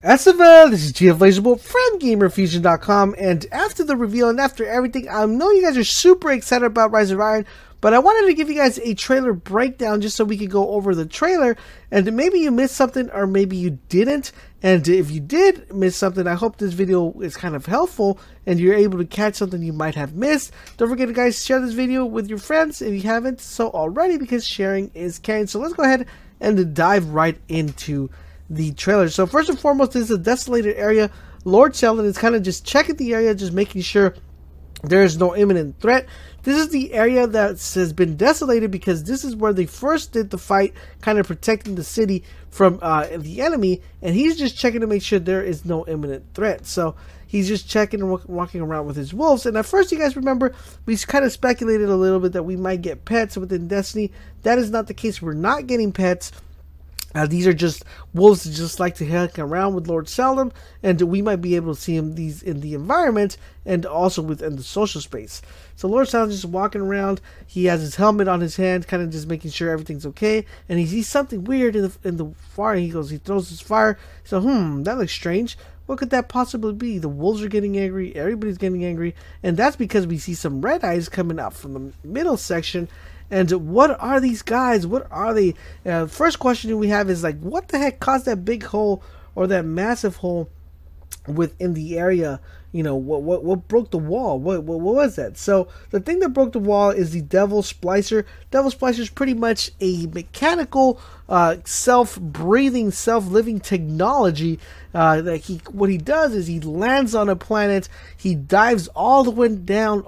Asiva, this is GFLaserable from GamerFusion.com, and after the reveal and after everything, I know you guys are super excited about Rise of Iron, but I wanted to give you guys a trailer breakdown just so we could go over the trailer, and maybe you missed something or maybe you didn't, and if you did miss something, I hope this video is kind of helpful and you're able to catch something you might have missed. Don't forget to guys, share this video with your friends if you haven't so already, because sharing is caring. So let's go ahead and dive right into the trailer. So first and foremost, this is a desolated area. Lord Sheldon is kind of just checking the area, just making sure there is no imminent threat. This is the area that has been desolated because this is where they first did the fight, kind of protecting the city from the enemy, and he's just checking to make sure there is no imminent threat. So he's just checking and walking around with his wolves. And at first, you guys remember, we kind of speculated a little bit that we might get pets within Destiny. That is not the case. We're not getting pets. These are just wolves that just like to hang around with Lord Seldom, and we might be able to see these in the environment and also within the social space. So Lord Seldom just walking around. He has his helmet on his hand, kind of just making sure everything's okay. And he sees something weird in the fire. He throws his fire. So that looks strange. What could that possibly be? The wolves are getting angry. Everybody's getting angry, and that's because we see some red eyes coming out from the middle section. And what are these guys? What are they? First question we have is like, what the heck caused that big hole or that massive hole within the area? You know, what broke the wall? What was that? So the thing that broke the wall is the Devil Splicer. Devil Splicer is pretty much a mechanical, self-breathing, self-living technology. What he does is he lands on a planet. He dives all the way down.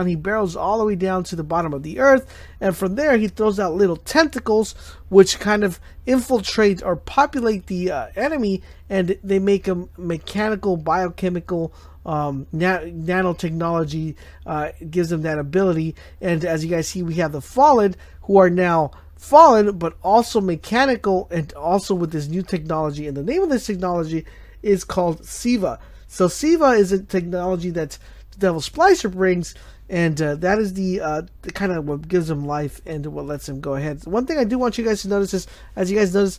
He barrels all the way down to the bottom of the earth, and from there he throws out little tentacles, which kind of infiltrate or populate the enemy, and they make a mechanical, biochemical, nanotechnology gives them that ability. And as you guys see, we have the Fallen, who are now fallen but also mechanical and also with this new technology, and the name of this technology is called Siva. So Siva is a technology that the Devil Splicer brings, and that is the kind of what gives him life and what lets him go ahead. One thing I do want you guys to notice is, as you guys notice,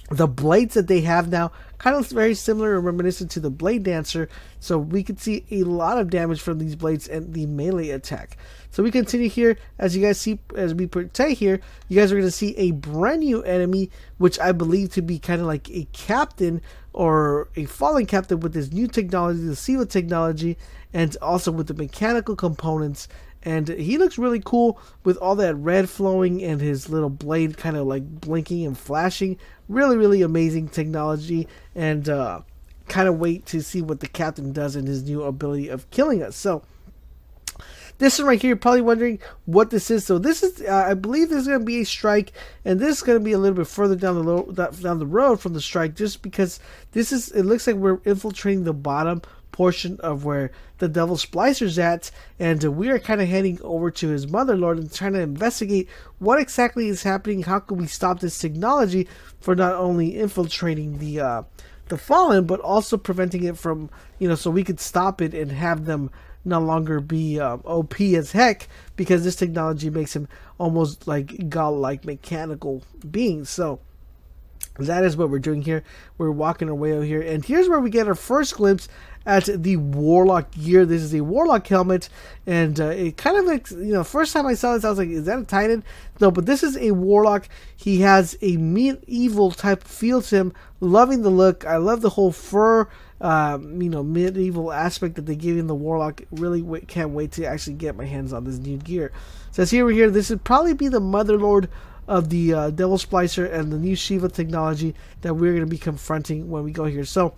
the blades that they have now kind of very similar and reminiscent to the Blade Dancer, so we can see a lot of damage from these blades and the melee attack. So we continue here, as you guys see, as we protect here, you guys are going to see a brand new enemy, which I believe to be kind of like a captain or a fallen captain with this new technology, the Siva technology, and also with the mechanical components. And he looks really cool with all that red flowing and his little blade kind of like blinking and flashing. Really, really amazing technology, and kind of wait to see what the captain does in his new ability of killing us. So this one right here, you're probably wondering what this is. So this is, I believe this is going to be a strike, and this is going to be a little bit further down the road from the strike, just because this is, it looks like we're infiltrating the bottom portion of where the Devil Splicer's at, and we are kind of heading over to his mother lord and trying to investigate what exactly is happening. How can we stop this technology for not only infiltrating the Fallen, but also preventing it from, you know, so we could stop it and have them no longer be OP as heck, because this technology makes him almost like god-like mechanical beings. So that is what we're doing here. We're walking our way over here, and here's where we get our first glimpse at the Warlock gear. This is a Warlock helmet, and it kind of like, you know, first time I saw this, I was like, is that a Titan? No, but this is a Warlock. He has a medieval type feel to him. Loving the look. I love the whole fur, you know, medieval aspect that they give in the Warlock. Really can't wait to actually get my hands on this new gear. So as here, this would probably be the Motherlord of the Devil Splicer and the new Shiva technology that we're going to be confronting when we go here. So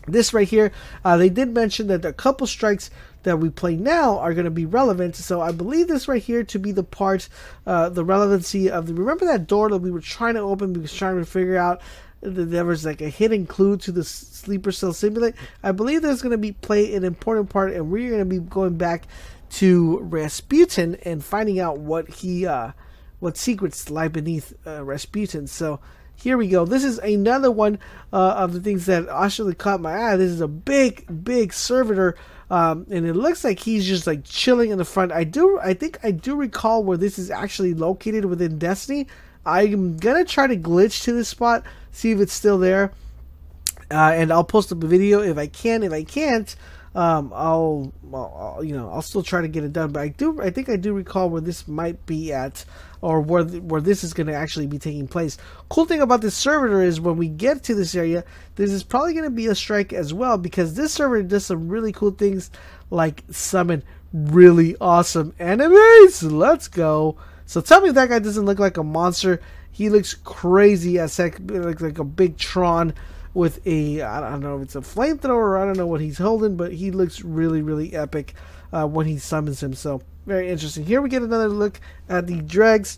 this right here, they did mention that a couple strikes that we play now are going to be relevant. So I believe this right here to be the part, the relevancy of the, remember that door that we were trying to open, we was trying to figure out that there was like a hidden clue to the Sleeper Cell Simulate. I believe there's going to be play an important part, and we're going to be going back to Rasputin and finding out what he what secrets lie beneath Rasputin. So here we go. This is another one of the things that actually caught my eye. This is a big servitor, and it looks like he's just like chilling in the front. I think I do recall where this is actually located within Destiny. I'm gonna try to glitch to this spot, see if it's still there. And I'll post up a video if I can. If I can't, I'll still try to get it done. But I think I do recall where this might be at, or where this is going to actually be taking place. Cool thing about this server is when we get to this area, this is probably going to be a strike as well, because this server does some really cool things, like summon really awesome enemies. Let's go. So tell me if that guy doesn't look like a monster. He looks crazy as heck, like a big Tron with a, I don't know if it's a flamethrower, or I don't know what he's holding, but he looks really, really epic when he summons him. So very interesting. Here we get another look at the dregs,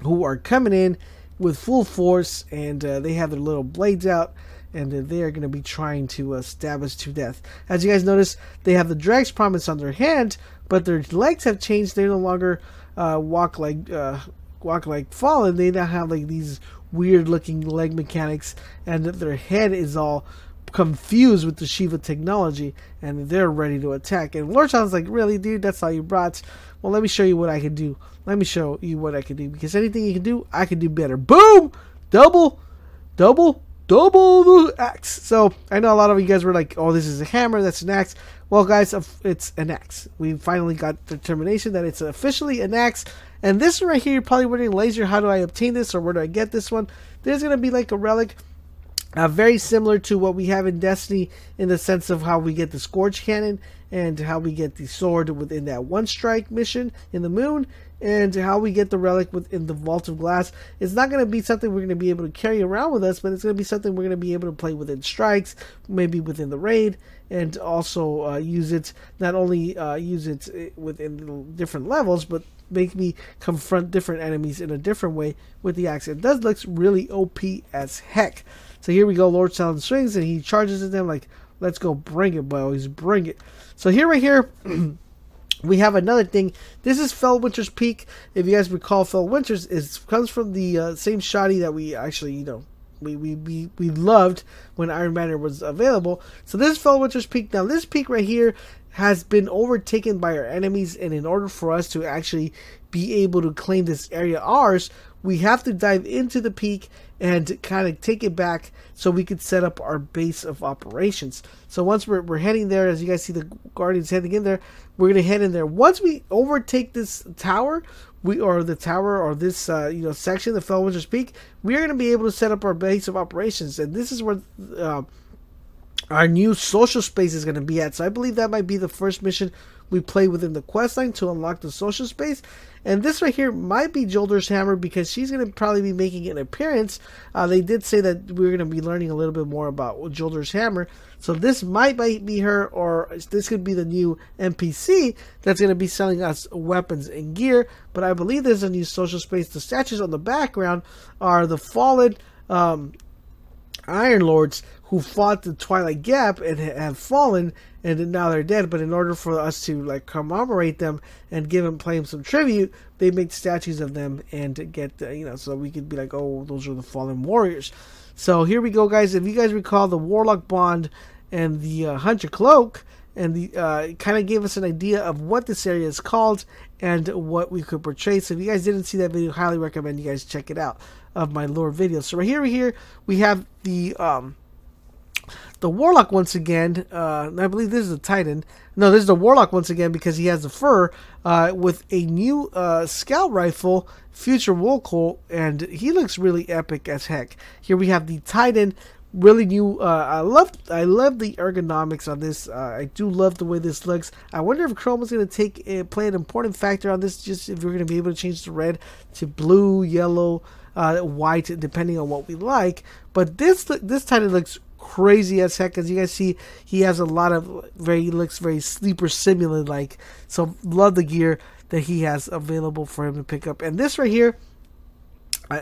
who are coming in with full force, and they have their little blades out, and they are going to be trying to stab us to death. As you guys notice, they have the Drag's Promise on their hand, but their legs have changed. They no longer walk like Fallen. They now have like these weird looking leg mechanics, and their head is all confused with the Shiva technology, and they're ready to attack. And Lord Child's like, really, dude? That's all you brought? Well, let me show you what I can do. Let me show you what I can do, because anything you can do, I can do better. Boom! Double the axe. So I know a lot of you guys were like, oh, this is a hammer, that's an axe. Well, guys, it's an axe. We finally got determination that it's officially an axe. And this one right here, you're probably wondering, Laser, how do I obtain this, or where do I get this one? There's going to be like a relic, very similar to what we have in Destiny, in the sense of how we get the Scourge Cannon, and how we get the sword within that one strike mission in the moon, and how we get the relic within the Vault of Glass. It's not going to be something we're going to be able to carry around with us, but it's going to be something we're going to be able to play within strikes, maybe within the raid, and also use it, not only use it within different levels, but make me confront different enemies in a different way with the axe. It does look really OP as heck. So here we go, Lord Sound swings, and he charges at them like, let's go, bring it, boys, bring it. So here, right here, we have another thing. This is Fellwinter's Peak. If you guys recall, Fellwinter's comes from the same shoddy that we actually, we loved when Iron Banner was available. So this is Fellwinter's Peak. Now this peak right here has been overtaken by our enemies, and in order for us to actually be able to claim this area ours, we have to dive into the peak and kind of take it back so we could set up our base of operations. So once we're heading there, as you guys see the Guardians heading in there, we're going to head in there. Once we overtake this tower, this section, the Fellwinter's Peak, we're going to be able to set up our base of operations, and this is where our new social space is going to be at. So I believe that might be the first mission we play within the questline to unlock the social space. And this right here might be Jolder's hammer, because she's going to probably be making an appearance. They did say that we're going to be learning a little bit more about Jolder's hammer. So this might be her, or this could be the new NPC that's going to be selling us weapons and gear. But I believe there's a new social space. The statues on the background are the fallen Iron Lords who fought the Twilight Gap and have fallen, and now they're dead. But in order for us to like commemorate them and play them some tribute, they make statues of them and get so we could be like, oh, those are the fallen warriors. So here we go, guys. If you guys recall, the Warlock Bond and the Hunter Cloak, and the kind of gave us an idea of what this area is called and what we could portray. So if you guys didn't see that video, highly recommend you guys check it out, of my lore video. So right here we have the Warlock once again. I believe this is a Titan. No, this is the Warlock once again, because he has the fur with a new scout rifle, Future Wool, and he looks really epic as heck. Here we have the Titan, really new. I love the ergonomics on this. I do love the way this looks. I wonder if Chrome is going to play an important factor on this, just if we're going to be able to change the red to blue, yellow, white, depending on what we like. But this Titan looks crazy as heck. As you guys see, he has a lot of looks very Sleeper Simulant like. So love the gear that he has available for him to pick up. And this right here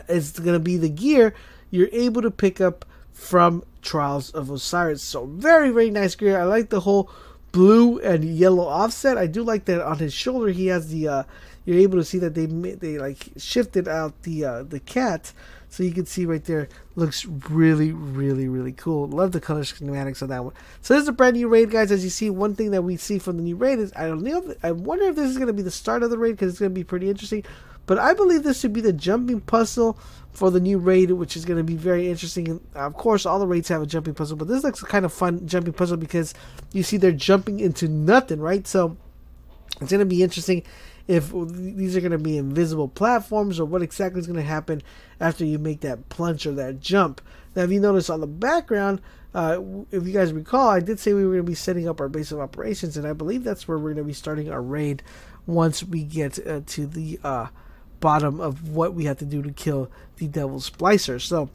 is going to be the gear you're able to pick up from Trials of Osiris. So very, very nice gear. I like the whole blue and yellow offset. I do like that on his shoulder he has the you're able to see that they like shifted out the cat, so you can see right there, looks really, really, really cool. Love the color schematics on that one. So this is a brand new raid, guys. As you see, one thing that we see from the new raid is, I wonder if this is going to be the start of the raid, because it's going to be pretty interesting. But I believe this should be the jumping puzzle for the new raid, which is going to be very interesting. And of course, all the raids have a jumping puzzle, but this looks kind of fun jumping puzzle because you see they're jumping into nothing, right? So it's going to be interesting if these are going to be invisible platforms or what exactly is going to happen after you make that plunge or that jump. Now, if you notice on the background, if you guys recall, I did say we were going to be setting up our base of operations, and I believe that's where we're going to be starting our raid once we get to the bottom of what we have to do to kill the Devil Splicer. So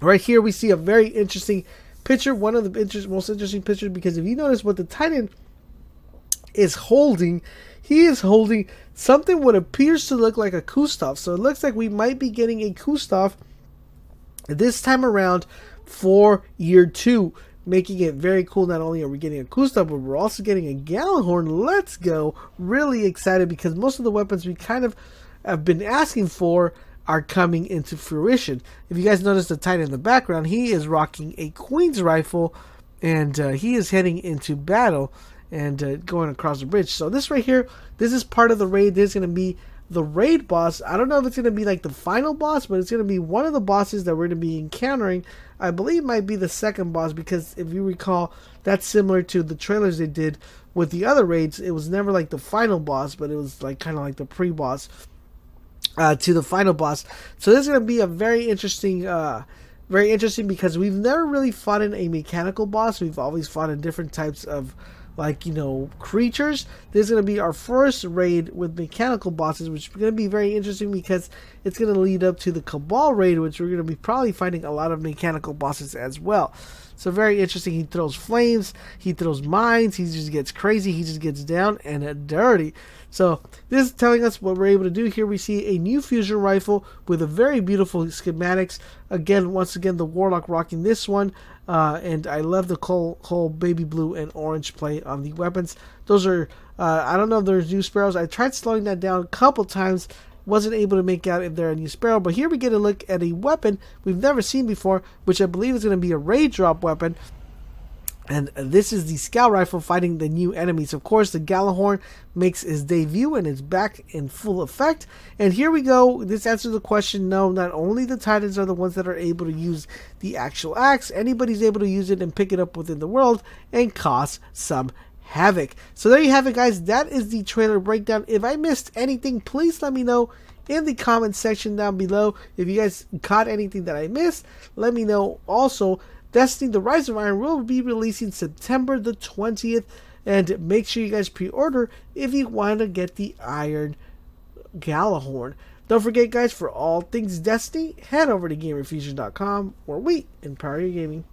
right here we see a very interesting picture, one of the most interesting pictures, because if you notice what the Titan is holding, he is holding something what appears to look like a Kustov. So it looks like we might be getting a Kustov this time around for year 2, making it very cool. Not only are we getting a Kustov, but we're also getting a Gjallarhorn. Let's go. Really excited because most of the weapons we kind of have been asking for are coming into fruition. If you guys notice the Titan in the background, he is rocking a Queen's Rifle, and he is heading into battle and going across the bridge. So this right here, this is part of the raid. There's going to be the raid boss. I don't know if it's going to be like the final boss, but it's going to be one of the bosses that we're going to be encountering. I believe might be the second boss, because if you recall, that's similar to the trailers they did with the other raids. It was never like the final boss, but it was like kind of like the pre-boss to the final boss. So this is going to be a very interesting because we've never really fought in a mechanical boss. We've always fought in different types of, like, you know, creatures. This is going to be our first raid with mechanical bosses, which is going to be very interesting because it's going to lead up to the Cabal raid, which we're going to be probably fighting a lot of mechanical bosses as well. So very interesting. He throws flames, he throws mines, he just gets crazy, he just gets down and dirty. So this is telling us what we're able to do here. We see a new fusion rifle with a very beautiful schematics. Again, once again, the Warlock rocking this one. And I love the whole baby blue and orange play on the weapons. Those are, I don't know if there's new sparrows. I tried slowing that down a couple times. Wasn't able to make out if they're a new sparrow. But here we get a look at a weapon we've never seen before, which I believe is going to be a raid drop weapon. And this is the Scout Rifle fighting the new enemies. Of course, the Gjallarhorn makes his debut and is back in full effect. And here we go. This answers the question. No, not only the Titans are the ones that are able to use the actual axe. Anybody's able to use it and pick it up within the world and cause some havoc. So there you have it, guys. That is the trailer breakdown. If I missed anything, please let me know in the comment section down below. If you guys caught anything that I missed, let me know. Also, Destiny: The Rise of Iron will be releasing September the 20th, and make sure you guys pre-order if you want to get the Iron Gjallarhorn. Don't forget, guys, for all things Destiny, head over to GamerFusion.com, where we empower your gaming.